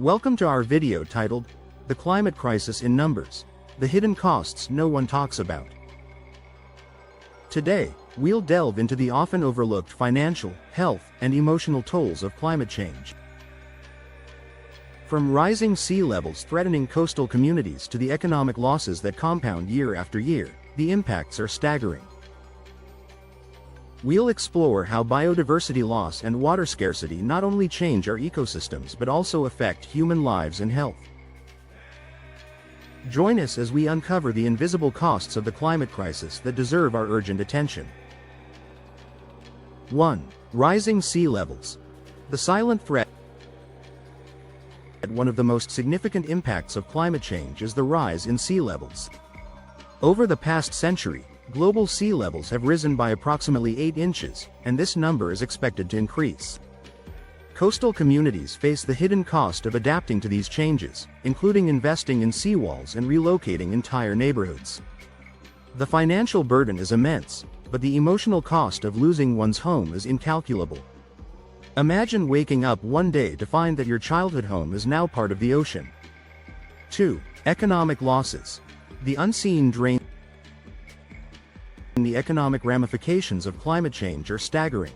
Welcome to our video titled, The Climate Crisis in Numbers, the Hidden Costs No One Talks About. Today, we'll delve into the often overlooked financial, health, and emotional tolls of climate change. From rising sea levels threatening coastal communities to the economic losses that compound year after year, the impacts are staggering. We'll explore how biodiversity loss and water scarcity not only change our ecosystems but also affect human lives and health. Join us as we uncover the invisible costs of the climate crisis that deserve our urgent attention. 1. Rising sea levels. The silent threat. One of the most significant impacts of climate change is the rise in sea levels. Over the past century, global sea levels have risen by approximately 8 inches, and this number is expected to increase. Coastal communities face the hidden cost of adapting to these changes, including investing in seawalls and relocating entire neighborhoods. The financial burden is immense, but the emotional cost of losing one's home is incalculable. Imagine waking up one day to find that your childhood home is now part of the ocean. 2. Economic losses. The unseen drain. The economic ramifications of climate change are staggering.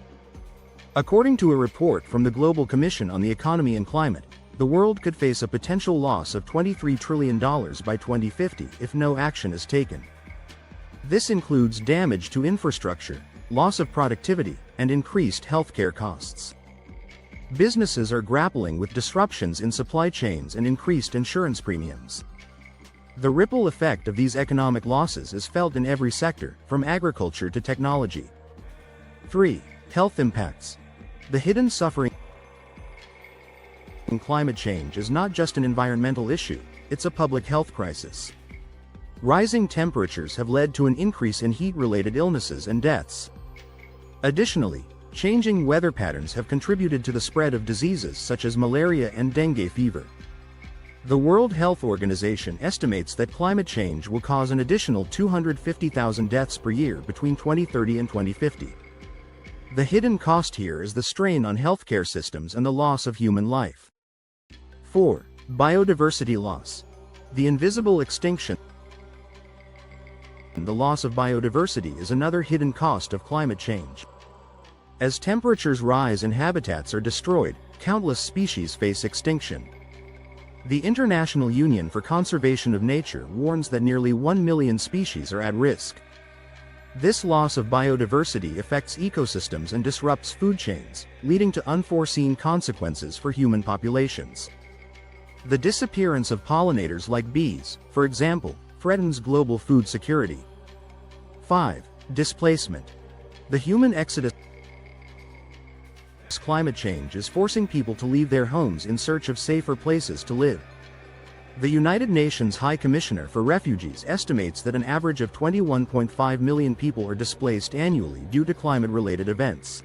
According to a report from the Global Commission on the Economy and Climate, the world could face a potential loss of $23 trillion by 2050 if no action is taken. This includes damage to infrastructure, loss of productivity, and increased healthcare costs. Businesses are grappling with disruptions in supply chains and increased insurance premiums. The ripple effect of these economic losses is felt in every sector, from agriculture to technology. 3. Health impacts. The hidden suffering in climate change is not just an environmental issue, it's a public health crisis. Rising temperatures have led to an increase in heat-related illnesses and deaths. Additionally, changing weather patterns have contributed to the spread of diseases such as malaria and dengue fever. The World Health Organization estimates that climate change will cause an additional 250,000 deaths per year between 2030 and 2050. The hidden cost here is the strain on healthcare systems and the loss of human life. 4. Biodiversity loss. The invisible extinction. The loss of biodiversity is another hidden cost of climate change. As temperatures rise and habitats are destroyed, countless species face extinction. The International Union for Conservation of Nature warns that nearly 1 million species are at risk. This loss of biodiversity affects ecosystems and disrupts food chains, leading to unforeseen consequences for human populations. The disappearance of pollinators like bees, for example, threatens global food security. 5. Displacement. The human exodus. Climate change is forcing people to leave their homes in search of safer places to live. The United Nations High Commissioner for Refugees estimates that an average of 21.5 million people are displaced annually due to climate-related events.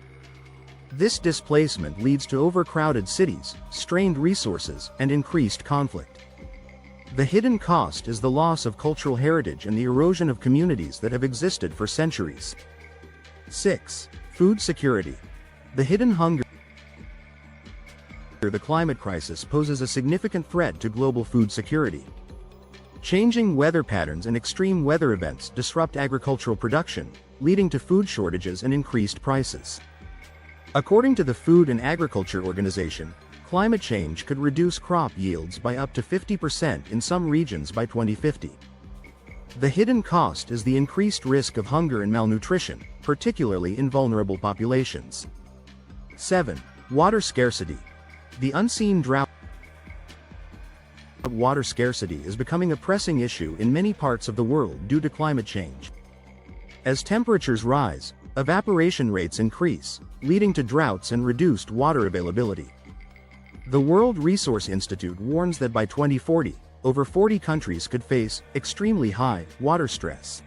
This displacement leads to overcrowded cities, strained resources, and increased conflict. The hidden cost is the loss of cultural heritage and the erosion of communities that have existed for centuries. 6. Food security. The hidden hunger. The climate crisis poses a significant threat to global food security. Changing weather patterns and extreme weather events disrupt agricultural production, leading to food shortages and increased prices. According to the Food and Agriculture Organization, climate change could reduce crop yields by up to 50% in some regions by 2050. The hidden cost is the increased risk of hunger and malnutrition, particularly in vulnerable populations. 7. Water scarcity. The unseen drought. Water scarcity is becoming a pressing issue in many parts of the world due to climate change. As temperatures rise, evaporation rates increase, leading to droughts and reduced water availability. The World Resource Institute warns that by 2040, over 40 countries could face extremely high water stress.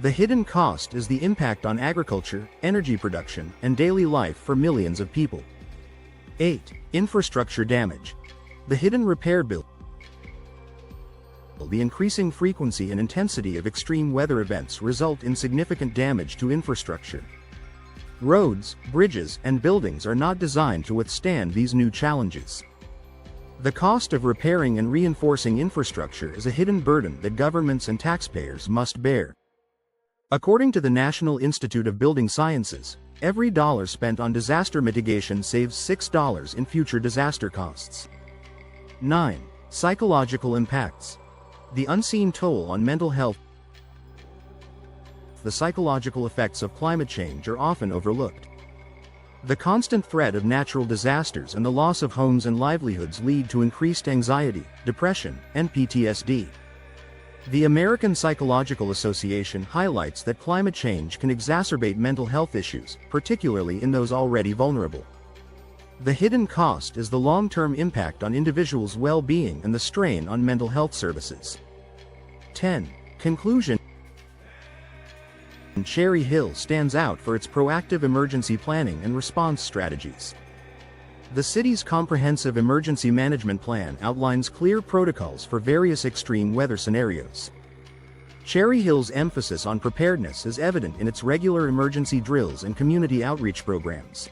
The hidden cost is the impact on agriculture, energy production, and daily life for millions of people. 8. Infrastructure damage. The hidden repair bill. The increasing frequency and intensity of extreme weather events result in significant damage to infrastructure. Roads, bridges, and buildings are not designed to withstand these new challenges. The cost of repairing and reinforcing infrastructure is a hidden burden that governments and taxpayers must bear. According to the National Institute of Building Sciences, every dollar spent on disaster mitigation saves $6 in future disaster costs. 9. Psychological impacts. The unseen toll on mental health. The psychological effects of climate change are often overlooked. The constant threat of natural disasters and the loss of homes and livelihoods lead to increased anxiety, depression, and PTSD. The American Psychological Association highlights that climate change can exacerbate mental health issues, particularly in those already vulnerable. The hidden cost is the long-term impact on individuals' well-being and the strain on mental health services. 10. Conclusion. Cherry Hill stands out for its proactive emergency planning and response strategies. The city's comprehensive emergency management plan outlines clear protocols for various extreme weather scenarios. Cherry Hill's emphasis on preparedness is evident in its regular emergency drills and community outreach programs.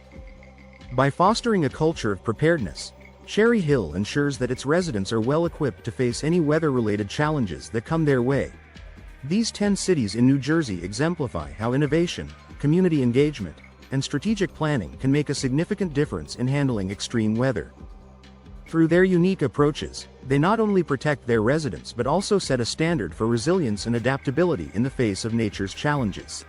By fostering a culture of preparedness, Cherry Hill ensures that its residents are well equipped to face any weather-related challenges that come their way. These 10 cities in New Jersey exemplify how innovation, community engagement, and strategic planning can make a significant difference in handling extreme weather. Through their unique approaches, they not only protect their residents but also set a standard for resilience and adaptability in the face of nature's challenges.